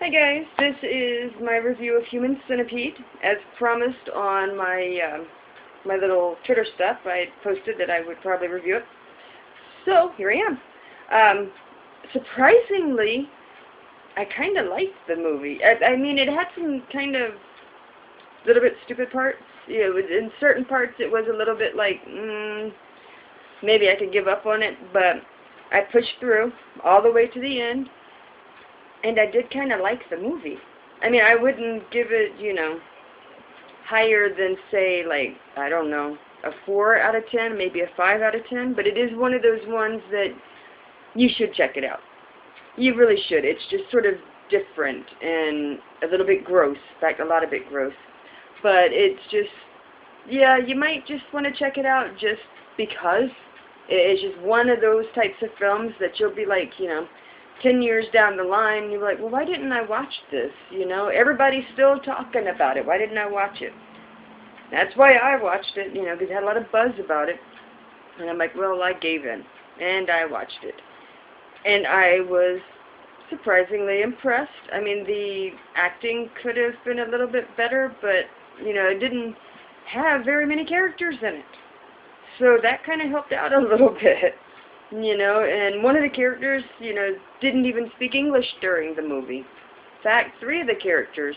Hi guys, this is my review of Human Centipede. As promised on my little Twitter stuff, I posted that I would probably review it. So here I am. Surprisingly, I kind of liked the movie. I mean, it had some kind of little bit stupid parts. You know, in certain parts it was a little bit like, maybe I could give up on it, but I pushed through all the way to the end. And I did kind of like the movie. I mean, I wouldn't give it, higher than, say, like, I don't know, a 4 out of 10, maybe a 5 out of 10. But it is one of those ones that you should check it out. You really should. It's just sort of different and a little bit gross. In fact, a lot of it gross. But it's just, yeah, you might just want to check it out just because. It's just one of those types of films that you'll be like, 10 years down the line, you're like, well, why didn't I watch this? Everybody's still talking about it. Why didn't I watch it? That's why I watched it, because it had a lot of buzz about it. And I'm like, well, I gave in. And I watched it. And I was surprisingly impressed. I mean, the acting could have been a little bit better, but, it didn't have very many characters in it. So that kind of helped out a little bit. And one of the characters, didn't even speak English during the movie. In fact, 3 of the characters,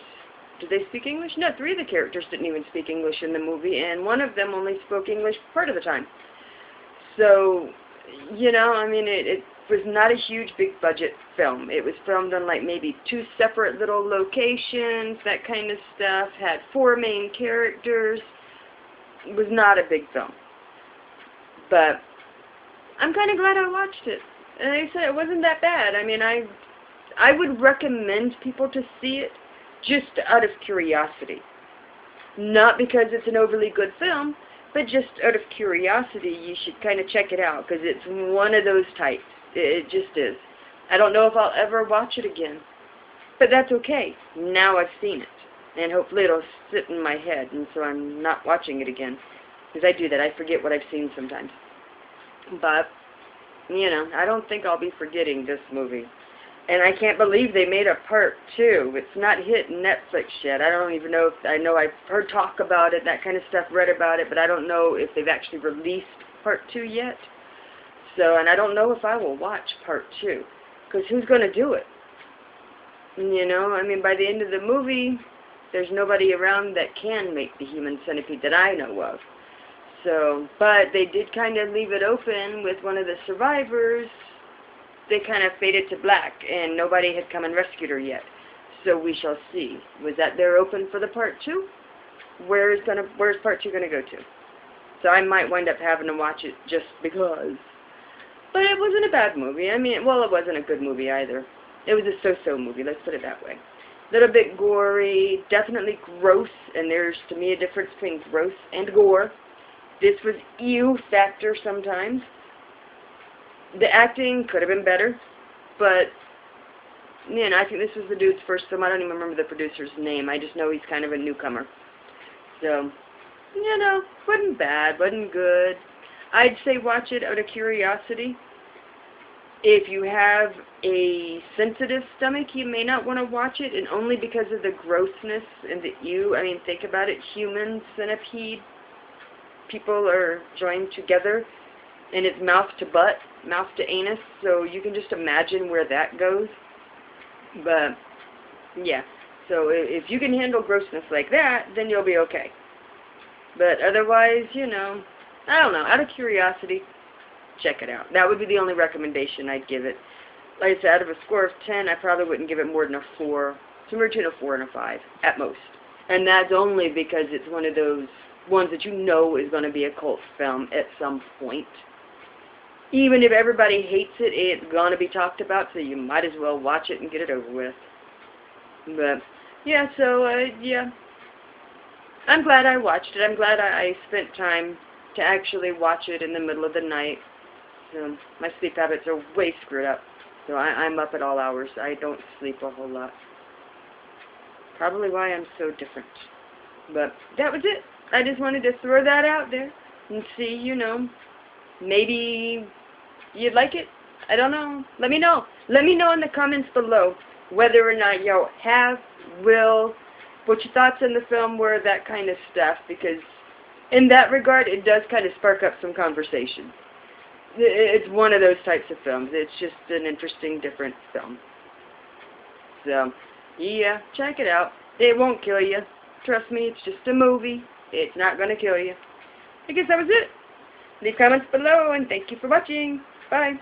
did they speak English? No, 3 of the characters didn't even speak English in the movie, and one of them only spoke English part of the time. So, I mean, it was not a huge, big budget film. It was filmed on, like, maybe 2 separate little locations, that kind of stuff, had 4 main characters. It was not a big film. But I'm kind of glad I watched it. And like I said, it wasn't that bad. I mean, I would recommend people to see it just out of curiosity. Not because it's an overly good film, but just out of curiosity, you should kind of check it out, because it's one of those types. It just is. I don't know if I'll ever watch it again. But that's okay. Now I've seen it. And hopefully it'll sit in my head, and so I'm not watching it again. Because I do that. I forget what I've seen sometimes. But, I don't think I'll be forgetting this movie. And I can't believe they made a part 2. It's not hit Netflix yet. I don't even know if, I know I've heard talk about it, that kind of stuff, read about it, but I don't know if they've actually released part 2 yet. So, and I don't know if I will watch part 2. Because who's going to do it? I mean, by the end of the movie, there's nobody around that can make the Human Centipede that I know of. So, but they did kind of leave it open with one of the survivors. They kind of faded to black, and nobody had come and rescued her yet. So we shall see. Was that there open for the part 2? Where's part 2 gonna go to? So I might wind up having to watch it just because. But it wasn't a bad movie. I mean, well, it wasn't a good movie either. It was a so-so movie. Let's put it that way. A little bit gory, definitely gross, and there's to me a difference between gross and gore. This was ew factor sometimes. The acting could have been better, but, I think this was the dude's first film. I don't even remember the producer's name. I just know he's kind of a newcomer. So, wasn't bad, wasn't good. I'd say watch it out of curiosity. If you have a sensitive stomach, you may not want to watch it, and only because of the grossness and the ew. I mean, think about it. Human centipede. People are joined together, and it's mouth to butt, mouth to anus, so you can just imagine where that goes. But, yeah, so if you can handle grossness like that, then you'll be okay. But otherwise, I don't know, out of curiosity, check it out. That would be the only recommendation I'd give it. Like I said, out of a score of 10, I probably wouldn't give it more than a 4, somewhere between a 4 and a 5, at most. And that's only because it's one of those ones that is going to be a cult film at some point. Even if everybody hates it, it's going to be talked about, so you might as well watch it and get it over with. But, yeah, so, yeah. I'm glad I watched it. I'm glad I spent time to actually watch it in the middle of the night. So, my sleep habits are way screwed up. So I'm up at all hours. I don't sleep a whole lot. Probably why I'm so different. But that was it. I just wanted to throw that out there and see, maybe you'd like it. I don't know. Let me know. Let me know in the comments below whether or not you have, will, what your thoughts on the film were, that kind of stuff, because in that regard, it does kind of spark up some conversation. It's one of those types of films. It's just an interesting, different film. So, yeah, check it out. It won't kill you. Trust me, it's just a movie. It's not going to kill you. I guess that was it. Leave comments below, and thank you for watching. Bye.